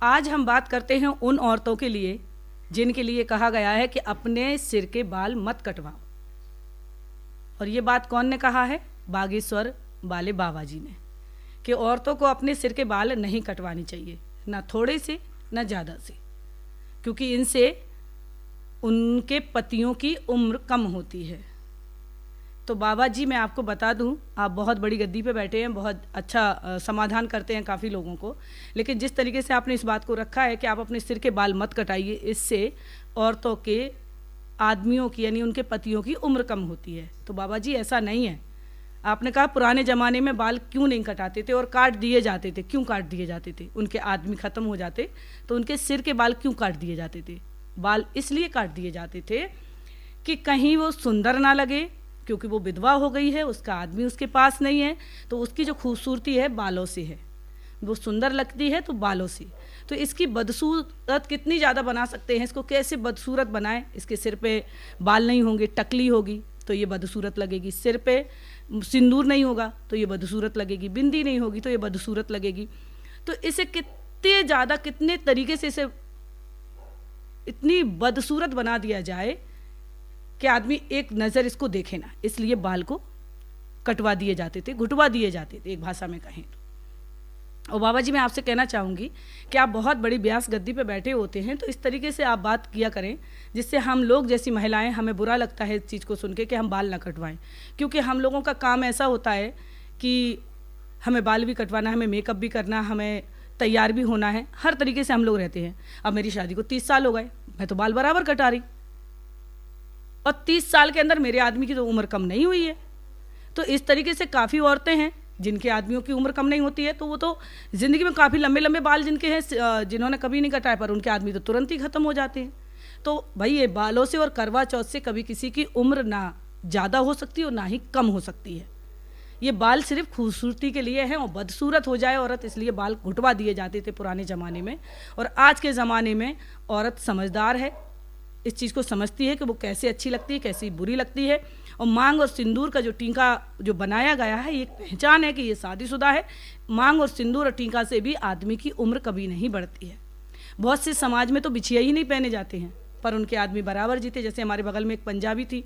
आज हम बात करते हैं उन औरतों के लिए जिनके लिए कहा गया है कि अपने सिर के बाल मत कटवाओ। और ये बात कौन ने कहा है? बागेश्वर वाले बाबा जी ने, कि औरतों को अपने सिर के बाल नहीं कटवानी चाहिए, ना थोड़े से ना ज़्यादा से, क्योंकि इनसे उनके पतियों की उम्र कम होती है। तो बाबा जी, मैं आपको बता दूं, आप बहुत बड़ी गद्दी पे बैठे हैं, बहुत अच्छा समाधान करते हैं काफ़ी लोगों को, लेकिन जिस तरीके से आपने इस बात को रखा है कि आप अपने सिर के बाल मत कटाइए, इससे औरतों के, आदमियों की यानी उनके पतियों की उम्र कम होती है। तो बाबा जी ऐसा नहीं है। आपने कहा पुराने ज़माने में बाल क्यों नहीं कटाते थे और काट दिए जाते थे, क्यों काट दिए जाते थे? उनके आदमी ख़त्म हो जाते तो उनके सिर के बाल क्यों काट दिए जाते थे? बाल इसलिए काट दिए जाते थे कि कहीं वो सुंदर ना लगे, क्योंकि वो विधवा हो गई है, उसका आदमी उसके पास नहीं है, तो उसकी जो खूबसूरती है बालों से है, वो सुंदर लगती है तो बालों से। तो इसकी बदसूरत कितनी ज़्यादा बना सकते हैं, इसको कैसे बदसूरत बनाएं? इसके सिर पे बाल नहीं होंगे, टकली होगी तो ये बदसूरत लगेगी, सिर पे सिंदूर नहीं होगा तो ये बदसूरत लगेगी, बिंदी नहीं होगी तो ये बदसूरत लगेगी। तो इसे कितने ज़्यादा, कितने तरीके से इसे इतनी बदसूरत बना दिया जाए कि आदमी एक नज़र इसको देखे ना, इसलिए बाल को कटवा दिए जाते थे, घुटवा दिए जाते थे, एक भाषा में कहें तो। और बाबा जी, मैं आपसे कहना चाहूँगी कि आप बहुत बड़ी ब्यास गद्दी पे बैठे होते हैं, तो इस तरीके से आप बात किया करें जिससे हम लोग जैसी महिलाएं, हमें बुरा लगता है इस चीज़ को सुन के कि हम बाल ना कटवाएं, क्योंकि हम लोगों का काम ऐसा होता है कि हमें बाल भी कटवाना, हमें मेकअप भी करना, हमें तैयार भी होना है, हर तरीके से हम लोग रहते हैं। अब मेरी शादी को 30 साल हो गए, मैं तो बाल बराबर कटा रही, और 30 साल के अंदर मेरे आदमी की तो उम्र कम नहीं हुई है। तो इस तरीके से काफ़ी औरतें हैं जिनके आदमियों की उम्र कम नहीं होती है, तो वो तो ज़िंदगी में काफ़ी लंबे लंबे बाल जिनके हैं, जिन्होंने कभी नहीं कटाए, पर उनके आदमी तो तुरंत ही ख़त्म हो जाते हैं। तो भाई, ये बालों से और करवा चौथ से कभी किसी की उम्र ना ज़्यादा हो सकती और ना ही कम हो सकती है। ये बाल सिर्फ खूबसूरती के लिए हैं, और बदसूरत हो जाए औरत इसलिए बाल घुटवा दिए जाते थे पुराने ज़माने में। और आज के ज़माने में औरत समझदार है, इस चीज़ को समझती है कि वो कैसे अच्छी लगती है, कैसी बुरी लगती है। और मांग और सिंदूर का जो टीका जो बनाया गया है, ये एक पहचान है कि ये शादीशुदा है। मांग और सिंदूर और टीका से भी आदमी की उम्र कभी नहीं बढ़ती है। बहुत से समाज में तो बिछिया ही नहीं पहने जाते हैं, पर उनके आदमी बराबर जीते। जैसे हमारे बगल में एक पंजाबी थी,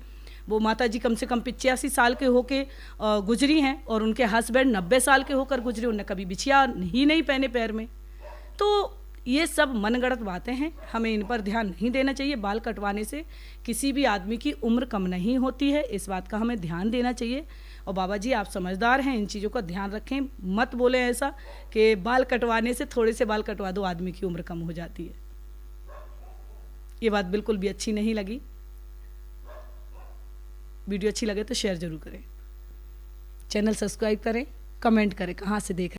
वो माता जी कम से कम 85 साल के होके गुजरी हैं, और उनके हस्बैंड 90 साल के होकर गुजरे, उन्हें कभी बिछिया ही नहीं पहने पैर में। तो ये सब मनगढ़ंत बातें हैं, हमें इन पर ध्यान नहीं देना चाहिए। बाल कटवाने से किसी भी आदमी की उम्र कम नहीं होती है, इस बात का हमें ध्यान देना चाहिए। और बाबा जी, आप समझदार हैं, इन चीज़ों का ध्यान रखें, मत बोलें ऐसा कि बाल कटवाने से, थोड़े से बाल कटवा दो आदमी की उम्र कम हो जाती है। ये बात बिल्कुल भी अच्छी नहीं लगी। वीडियो अच्छी लगे तो शेयर ज़रूर करें, चैनल सब्सक्राइब करें, कमेंट करें कहाँ से देख